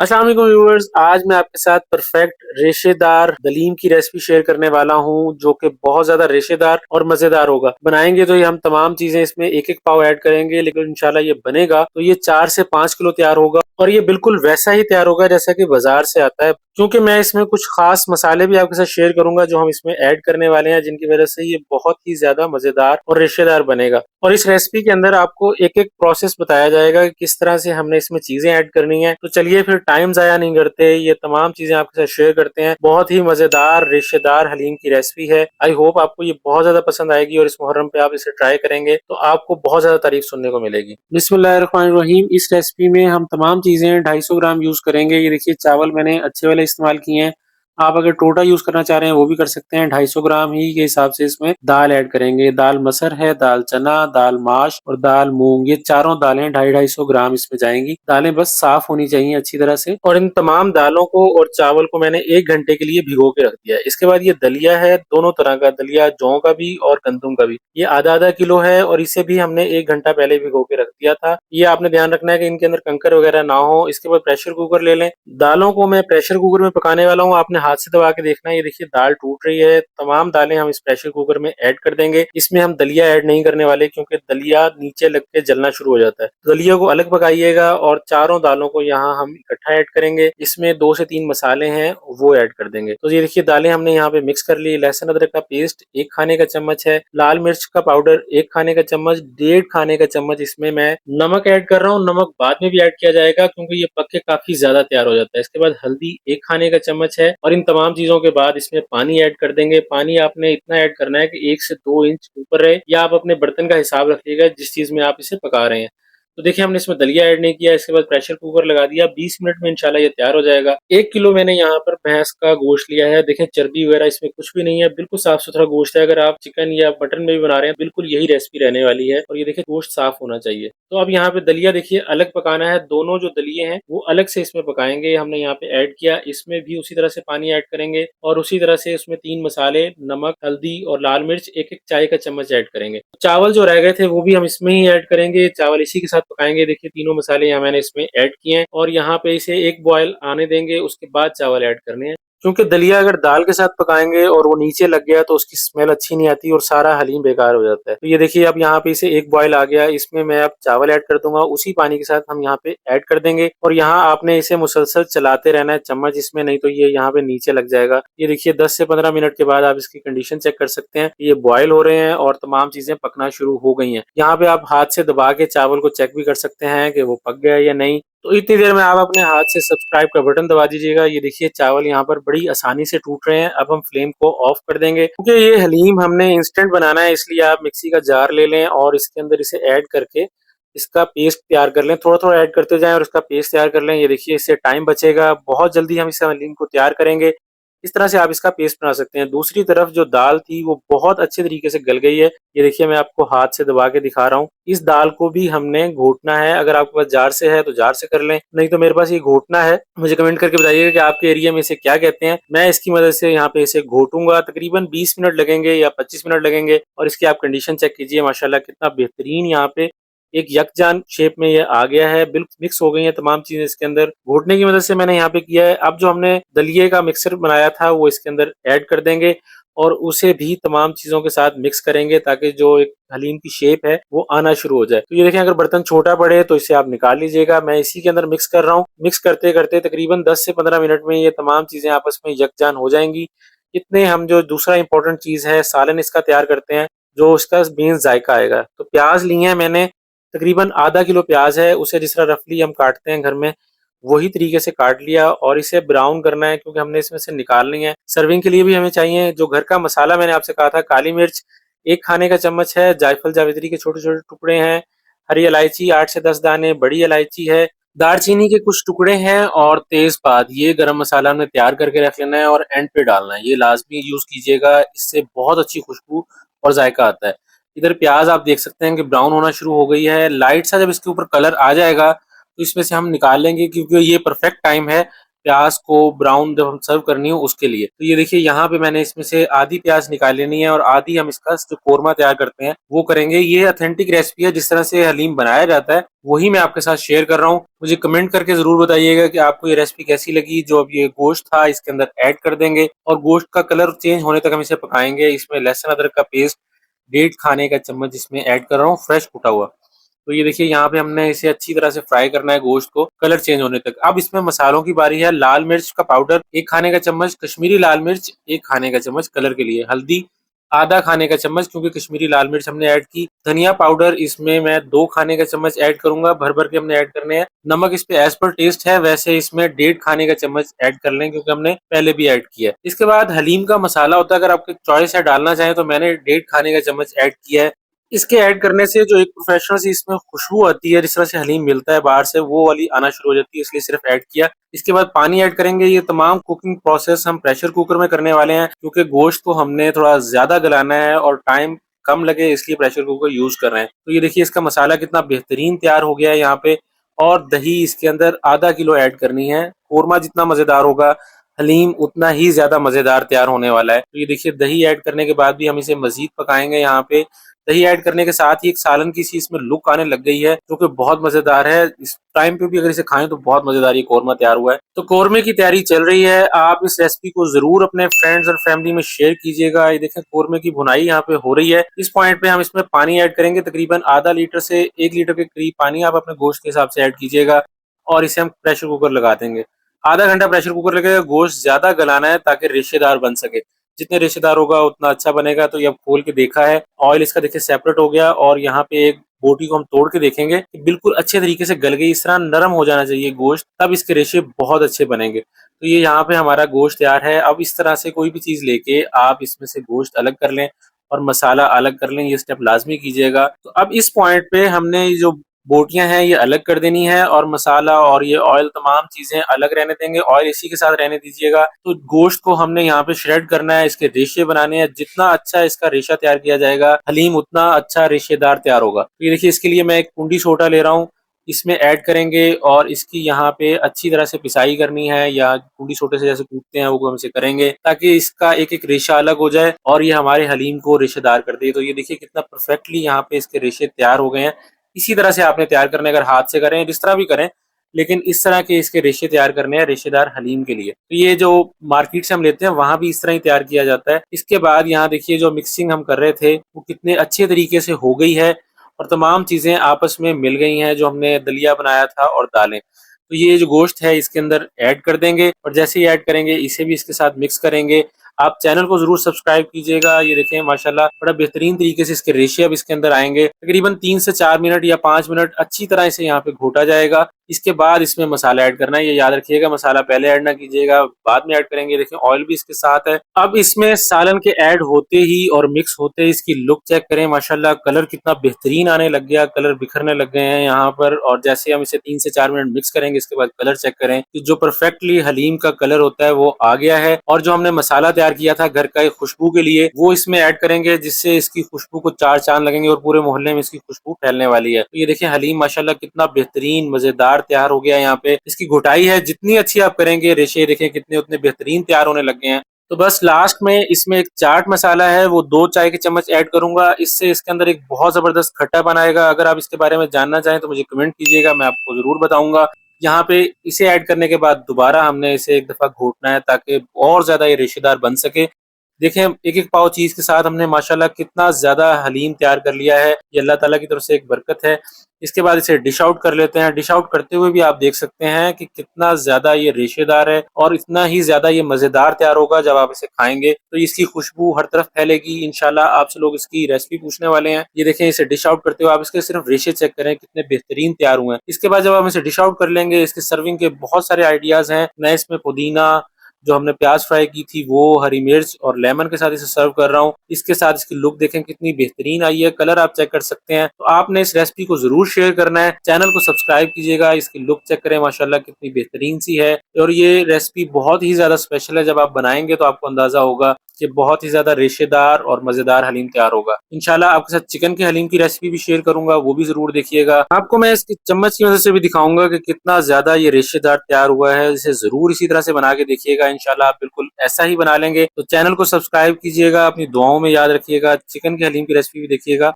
अस्सलाम वालेकुम व्यूअर्स, आज मैं आपके साथ परफेक्ट रेशेदार दलीम की रेसिपी शेयर करने वाला हूं, जो कि बहुत ज्यादा रेशेदार और मजेदार होगा। बनाएंगे तो ये हम तमाम चीजें इसमें एक एक पाव ऐड करेंगे, लेकिन इंशाल्लाह ये बनेगा तो ये 4 से 5 किलो तैयार होगा और ये बिल्कुल वैसा ही तैयार होगा जैसा कि बाजार से आता है। क्योंकि मैं इसमें कुछ खास मसाले भी आपके साथ शेयर करूंगा जो हम इसमें ऐड करने वाले हैं, जिनकी वजह से ये बहुत ही ज्यादा मजेदार और रेशेदार बनेगा। और इस रेसिपी के अंदर आपको एक एक प्रोसेस बताया जाएगा कि किस तरह से हमने इसमें चीजें ऐड करनी है। तो चलिए फिर टाइम जाया नहीं करते, ये तमाम चीजें आपके साथ शेयर करते हैं। बहुत ही मजेदार रेशेदार हलीम की रेसिपी है। आई होप आपको ये बहुत ज्यादा पसंद आएगी और इस मुहर्रम पे आप इसे ट्राई करेंगे तो आपको बहुत ज्यादा तारीफ सुनने को मिलेगी। बिस्मिल्लाहिर्रहमानिर्रहीम। इस रेसिपी में हम तमाम चीजें 250 ग्राम यूज करेंगे। ये देखिए, चावल मैंने अच्छे वाले इस्तेमाल किए हैं। आप अगर टोटा यूज करना चाह रहे हैं वो भी कर सकते हैं। 250 ग्राम ही के हिसाब से इसमें दाल ऐड करेंगे। दाल मसर है, दाल चना, दाल माश और दाल मूंग, ये चारों दालें 250 ग्राम इसमें जाएंगी। दालें बस साफ होनी चाहिए अच्छी तरह से। और इन तमाम दालों को और चावल को मैंने 1 घंटे के लिए भिगो के रख दिया है। इसके बाद ये दलिया है, दोनों तरह का दलिया, जौ का भी और गंदुम का भी। ये आधा आधा किलो है और इसे भी हमने 1 घंटा पहले भिगो के रख दिया था। ये आपने ध्यान रखना है कि इनके अंदर कंकर वगैरह ना हो। इसके बाद प्रेशर कुकर ले लें। दालों को मैं प्रेशर कुकर में पकाने वाला हूँ, आपने हाथ से दबा के देखना है। ये देखिए, दाल टूट रही है। तमाम दालें हम इस प्रेशर कुकर में ऐड कर देंगे। इसमें हम दलिया ऐड नहीं करने वाले, क्योंकि दलिया नीचे लग के जलना शुरू हो जाता है। दलिया को अलग पकाइएगा और चारों दालों को यहाँ हम इकट्ठा ऐड करेंगे। इसमें 2 से 3 मसाले हैं, वो ऐड कर देंगे। तो ये देखिए, दालें हमने यहाँ पे मिक्स कर ली। लहसुन अदरक का पेस्ट 1 खाने का चम्मच है। लाल मिर्च का पाउडर 1 खाने का चम्मच, 1.5 खाने का चम्मच इसमें मैं नमक ऐड कर रहा हूँ। नमक बाद में भी ऐड किया जाएगा क्योंकि ये पक के काफी ज्यादा तैयार हो जाता है। इसके बाद हल्दी 1 खाने का चम्मच है। और इन तमाम चीजों के बाद इसमें पानी ऐड कर देंगे। पानी आपने इतना ऐड करना है कि 1 से 2 इंच ऊपर रहे, या आप अपने बर्तन का हिसाब रखिएगा जिस चीज में आप इसे पका रहे हैं। तो देखिए, हमने इसमें दलिया ऐड नहीं किया। इसके बाद प्रेशर कुकर लगा दिया। 20 मिनट में इंशाल्लाह ये तैयार हो जाएगा। 1 किलो मैंने यहाँ पर भैंस का गोश्त लिया है। देखें, चर्बी वगैरह इसमें कुछ भी नहीं है, बिल्कुल साफ सुथरा गोश्त है। अगर आप चिकन या मटन में भी बना रहे हैं, बिल्कुल यही रेसिपी रहने वाली है। और ये देखिए, गोश्त साफ होना चाहिए। तो अब यहाँ पे दलिया देखिए अलग पकाना है। दोनों जो दलिये हैं वो अलग से इसमें पकाएंगे। हमने यहाँ पे ऐड किया, इसमें भी उसी तरह से पानी ऐड करेंगे और उसी तरह से उसमें 3 मसाले, नमक, हल्दी और लाल मिर्च 1 1 चाय का चम्मच ऐड करेंगे। चावल जो रह गए थे वो भी हम इसमें ही ऐड करेंगे। चावल इसी के साथ पकाएंगे। देखिए, तीनों मसाले यहाँ मैंने इसमें ऐड किए हैं और यहाँ पे इसे एक बॉयल आने देंगे, उसके बाद चावल ऐड करने हैं। क्योंकि दलिया अगर दाल के साथ पकाएंगे और वो नीचे लग गया तो उसकी स्मेल अच्छी नहीं आती और सारा हलीम बेकार हो जाता है। तो ये देखिए, अब यहाँ पे इसे एक बॉयल आ गया। इसमें मैं अब चावल ऐड कर दूंगा, उसी पानी के साथ हम यहाँ पे ऐड कर देंगे। और यहाँ आपने इसे मुसलसल चलाते रहना है चम्मच इसमें, नहीं तो ये यहाँ पे नीचे लग जाएगा। ये देखिए, 10 से 15 मिनट के बाद आप इसकी कंडीशन चेक कर सकते हैं। ये बॉयल हो रहे हैं और तमाम चीजें पकना शुरू हो गई हैं। यहाँ पे आप हाथ से दबा के चावल को चेक भी कर सकते हैं कि वो पक गया है या नहीं। तो इतनी देर में आप अपने हाथ से सब्सक्राइब का बटन दबा दीजिएगा। ये देखिए, चावल यहाँ पर बड़ी आसानी से टूट रहे हैं। अब हम फ्लेम को ऑफ कर देंगे, क्योंकि ये हलीम हमने इंस्टेंट बनाना है, इसलिए आप मिक्सी का जार ले लें और इसके अंदर इसे ऐड करके इसका पेस्ट तैयार कर लें। थोड़ा थोड़ा ऐड करते जाएं और इसका पेस्ट तैयार कर लें। ये देखिए, इससे टाइम बचेगा। बहुत जल्दी हम इस हलीम को तैयार करेंगे। इस तरह से आप इसका पेस्ट बना सकते हैं। दूसरी तरफ जो दाल थी वो बहुत अच्छे तरीके से गल गई है। ये देखिए, मैं आपको हाथ से दबा के दिखा रहा हूँ। इस दाल को भी हमने घोटना है। अगर आपके पास जार से है तो जार से कर लें, नहीं तो मेरे पास ये घोटना है। मुझे कमेंट करके बताइएगा कि आपके एरिया में इसे क्या कहते हैं। मैं इसकी मदद से यहाँ पे इसे घोटूंगा। तकरीबन 20 मिनट लगेंगे या 25 मिनट लगेंगे। और इसकी आप कंडीशन चेक कीजिए, माशाल्लाह कितना बेहतरीन यहाँ पे एक यकजान शेप में ये आ गया है। बिल्कुल मिक्स हो गई है तमाम चीजें इसके अंदर। घोटने की मदद से मैंने यहाँ पे किया है। अब जो हमने दलिये का मिक्सर बनाया था वो इसके अंदर ऐड कर देंगे और उसे भी तमाम चीजों के साथ मिक्स करेंगे, ताकि जो एक हलीम की शेप है वो आना शुरू हो जाए। तो ये देखें, अगर बर्तन छोटा पड़े तो इसे आप निकाल लीजिएगा। मैं इसी के अंदर मिक्स कर रहा हूँ। मिक्स करते करते तकरीबन 10 से 15 मिनट में ये तमाम चीजें आपस में यकजान हो जाएंगी। इतने हम जो दूसरा इंपॉर्टेंट चीज है, सालन इसका तैयार करते हैं, जो उसका मेन जायका आएगा। तो प्याज लिए हैं मैंने, तकरीबन आधा किलो प्याज है। उसे जिस तरह रफली हम काटते हैं घर में, वही तरीके से काट लिया और इसे ब्राउन करना है, क्योंकि हमने इसमें से निकालनी है। सर्विंग के लिए भी हमें चाहिए जो घर का मसाला मैंने आपसे कहा था, काली मिर्च 1 खाने का चम्मच है, जायफल जावित्री के छोटे छोटे टुकड़े हैं, हरी इलायची 8 से 10 दाने, बड़ी इलायची है, दालचीनी के कुछ टुकड़े हैं और तेजपात। ये गरम मसाला हमने तैयार करके रख लेना है और एंड पे डालना है। ये लाजमी यूज कीजिएगा, इससे बहुत अच्छी खुशबू और जायका आता है। इधर प्याज आप देख सकते हैं कि ब्राउन होना शुरू हो गई है। लाइट सा जब इसके ऊपर कलर आ जाएगा तो इसमें से हम निकाल लेंगे, क्योंकि ये परफेक्ट टाइम है प्याज को ब्राउन जब हम सर्व करनी हो उसके लिए। तो ये देखिए यहाँ पे मैंने इसमें से आधी प्याज निकाल लेनी है और आधी हम इसका जो कोरमा तैयार करते हैं वो करेंगे। ये ऑथेंटिक रेसिपी है, जिस तरह से हलीम बनाया जाता है वही मैं आपके साथ शेयर कर रहा हूँ। मुझे कमेंट करके जरूर बताइएगा कि आपको ये रेसिपी कैसी लगी। जो अब ये गोश्त था इसके अंदर ऐड कर देंगे और गोश्त का कलर चेंज होने तक हम इसे पकाएंगे। इसमें लहसुन अदरक का पेस्ट 1.5 खाने का चम्मच इसमें ऐड कर रहा हूँ, फ्रेश कुटा हुआ। तो ये देखिए यहाँ पे हमने इसे अच्छी तरह से फ्राई करना है गोश्त को कलर चेंज होने तक। अब इसमें मसालों की बारी है। लाल मिर्च का पाउडर 1 खाने का चम्मच, कश्मीरी लाल मिर्च 1 खाने का चम्मच कलर के लिए, हल्दी आधा खाने का चम्मच क्योंकि कश्मीरी लाल मिर्च हमने ऐड की, धनिया पाउडर इसमें मैं 2 खाने का चम्मच ऐड करूंगा, भर भर के हमने ऐड करने हैं। नमक इस पे एज पर टेस्ट है, वैसे इसमें 1.5 खाने का चम्मच ऐड कर लें क्योंकि हमने पहले भी ऐड किया है। इसके बाद हलीम का मसाला होता है, अगर आपकी चॉइस है डालना चाहें तो मैंने 1.5 खाने का चम्मच ऐड किया है। इसके ऐड करने से जो एक प्रोफेशनल सी इसमें खुशबू आती है, जिस तरह से हलीम मिलता है बाहर से, वो वाली आना शुरू हो जाती है, इसलिए सिर्फ ऐड किया। इसके बाद पानी ऐड करेंगे। ये तमाम कुकिंग प्रोसेस हम प्रेशर कुकर में करने वाले हैं क्योंकि गोश्त को हमने थोड़ा ज्यादा गलाना है और टाइम कम लगे, इसलिए प्रेशर कुकर यूज कर रहे हैं। तो ये देखिए इसका मसाला कितना बेहतरीन तैयार हो गया है यहाँ पे। और दही इसके अंदर आधा किलो ऐड करनी है। कोरमा जितना मजेदार होगा हलीम उतना ही ज्यादा मजेदार तैयार होने वाला है। तो ये देखिए दही ऐड करने के बाद भी हम इसे मजीद पकाएंगे। यहाँ पे दही ऐड करने के साथ ही एक सालन की सी इसमें लुक आने लग गई है जो कि बहुत मजेदार है। इस टाइम पे भी अगर इसे खाएं तो बहुत मजेदार ये कोरमा तैयार हुआ है। तो कोरमे की तैयारी चल रही है। आप इस रेसिपी को जरूर अपने फ्रेंड्स और फैमिली में शेयर कीजिएगा। ये देखें कोरमे की भुनाई यहाँ पे हो रही है। इस पॉइंट पे हम इसमें पानी ऐड करेंगे, तकरीबन आधा लीटर से 1 लीटर के करीब पानी आप अपने गोश्त के हिसाब से ऐड कीजिएगा और इसे हम प्रेशर कुकर लगा देंगे। आधा घंटा प्रेशर कुकर लगेगा। गोश्त ज्यादा गलाना है ताकि रेशेदार बन सके, जितने रेशेदार होगा उतना अच्छा बनेगा। तो ये अब खोल के देखा है, ऑयल इसका देखिए सेपरेट हो गया और यहाँ पे एक बोटी को हम तोड़ के देखेंगे कि बिल्कुल अच्छे तरीके से गल गई। इस तरह नरम हो जाना चाहिए गोश्त, तब इसके रेशे बहुत अच्छे बनेंगे। तो ये यहाँ पे हमारा गोश्त तैयार है। अब इस तरह से कोई भी चीज लेके आप इसमें से गोश्त अलग कर लें और मसाला अलग कर लें, ये स्टेप लाजमी कीजिएगा। तो अब इस पॉइंट पे हमने ये जो बोटियां हैं ये अलग कर देनी है और मसाला और ये ऑयल तमाम चीजें अलग रहने देंगे। ऑयल इसी के साथ रहने दीजिएगा। तो गोश्त को हमने यहाँ पे श्रेड करना है, इसके रेशे बनाने हैं। जितना अच्छा इसका रेशा तैयार किया जाएगा हलीम उतना अच्छा रेशेदार तैयार होगा। तो ये देखिए इसके लिए मैं एक कुंडी सोटा ले रहा हूँ, इसमें ऐड करेंगे और इसकी यहाँ पे अच्छी तरह से पिसाई करनी है, या कुंडी सोटे से जैसे कूटते हैं वो हम इसे करेंगे ताकि इसका एक एक रेशा अलग हो जाए और ये हमारे हलीम को रेशेदार कर दे। तो ये देखिए कितना परफेक्टली यहाँ पे इसके रेशे तैयार हो गए हैं। इसी तरह से आपने तैयार करने, अगर हाथ से करें जिस तरह भी करें, लेकिन इस तरह के इसके रेशे तैयार करने हैं रेशेदार हलीम के लिए। तो ये जो मार्केट से हम लेते हैं वहां भी इस तरह ही तैयार किया जाता है। इसके बाद यहाँ देखिए जो मिक्सिंग हम कर रहे थे वो कितने अच्छे तरीके से हो गई है और तमाम चीजें आपस में मिल गई हैं, जो हमने दलिया बनाया था और दालें। तो ये जो गोश्त है इसके अंदर ऐड कर देंगे और जैसे ही ऐड करेंगे इसे भी इसके साथ मिक्स करेंगे। आप चैनल को जरूर सब्सक्राइब कीजिएगा। ये देखें माशाल्लाह बड़ा बेहतरीन तरीके से इसके रेशे अब इसके अंदर आएंगे। तकरीबन 3 से 4 मिनट या 5 मिनट अच्छी तरह से यहाँ पे घोटा जाएगा। इसके बाद इसमें मसाला ऐड करना है। ये याद रखिएगा, मसाला पहले ऐड ना कीजिएगा, बाद में ऐड करेंगे। देखें ऑयल भी इसके साथ है। अब इसमें सालन के ऐड होते ही और मिक्स होते ही इसकी लुक चेक करें। माशाल्लाह कलर कितना बेहतरीन आने लग गया, कलर बिखरने लग गए हैं यहाँ पर। और जैसे हम इसे 3 से 4 मिनट मिक्स करेंगे इसके बाद कलर चेक करें कि जो परफेक्टली हलीम का कलर होता है वो आ गया है। और जो हमने मसाला तैयार किया था घर का एक खुशबू के लिए वो इसमें ऐड करेंगे, जिससे इसकी खुशबू को 4 चांद लगेंगे और पूरे मोहल्ले में इसकी खुशबू फैलने वाली है। तो ये देखिए हलीम माशाल्लाह कितना बेहतरीन मजेदार तैयार हो गया है। यहाँ पे इसकी घुटाई है, जितनी अच्छी आप करेंगे रेशे देखें कितने उतने बेहतरीन तैयार होने लग गए हैं। तो बस लास्ट में इसमें एक चाट मसाला है, वो 2 चाय के चम्मच ऐड करूंगा। इससे इसके अंदर एक बहुत जबरदस्त खट्टा बनाएगा। अगर आप इसके बारे में जानना चाहें तो मुझे कमेंट कीजिएगा, मैं आपको जरूर बताऊंगा। यहाँ पे इसे ऐड करने के बाद दोबारा हमने इसे एक दफा घोटना है ताकि और ज्यादा ये रेशेदार बन सके। देखें एक एक पाव चीज के साथ हमने माशाल्लाह कितना ज्यादा हलीम तैयार कर लिया है। ये अल्लाह ताला की तरफ से एक बरकत है। इसके बाद इसे डिश आउट कर लेते हैं। डिश आउट करते हुए भी आप देख सकते हैं कि कितना ज्यादा ये रेशेदार है और इतना ही ज्यादा ये मजेदार तैयार होगा जब आप इसे खाएंगे। तो इसकी खुशबू हर तरफ फैलेगी। इंशाल्लाह आपसे लोग इसकी रेसिपी पूछने वाले हैं। ये देखें इसे डिश आउट करते हुए आप इसके सिर्फ रेशे चेक करें कितने बेहतरीन तैयार हुए हैं। इसके बाद जब हम इसे डिश आउट कर लेंगे, इसके सर्विंग के बहुत सारे आइडियाज हैं। मैं इसमें पुदीना, जो हमने प्याज फ्राई की थी वो, हरी मिर्च और लेमन के साथ इसे सर्व कर रहा हूँ। इसके साथ इसकी लुक देखें कितनी बेहतरीन आई है, कलर आप चेक कर सकते हैं। तो आपने इस रेसिपी को जरूर शेयर करना है, चैनल को सब्सक्राइब कीजिएगा। इसकी लुक चेक करें माशाल्लाह कितनी बेहतरीन सी है और ये रेसिपी बहुत ही ज्यादा स्पेशल है। जब आप बनाएंगे तो आपको अंदाजा होगा कि बहुत ही ज्यादा रेशेदार और मजेदार हलीम तैयार होगा। इंशाल्लाह आपके साथ चिकन के हलीम की रेसिपी भी शेयर करूंगा, वो भी जरूर देखिएगा। आपको मैं इसकी चम्मच की मदद से भी दिखाऊंगा कि कितना ज्यादा ये रेशेदार तैयार हुआ है। इसे जरूर इसी तरह से बना के देखिएगा, इंशाल्लाह आप बिल्कुल ऐसा ही बना लेंगे। तो चैनल को सब्सक्राइब कीजिएगा, अपनी दुआओं में याद रखिएगा, चिकन के हलीम की रेसिपी भी देखिएगा।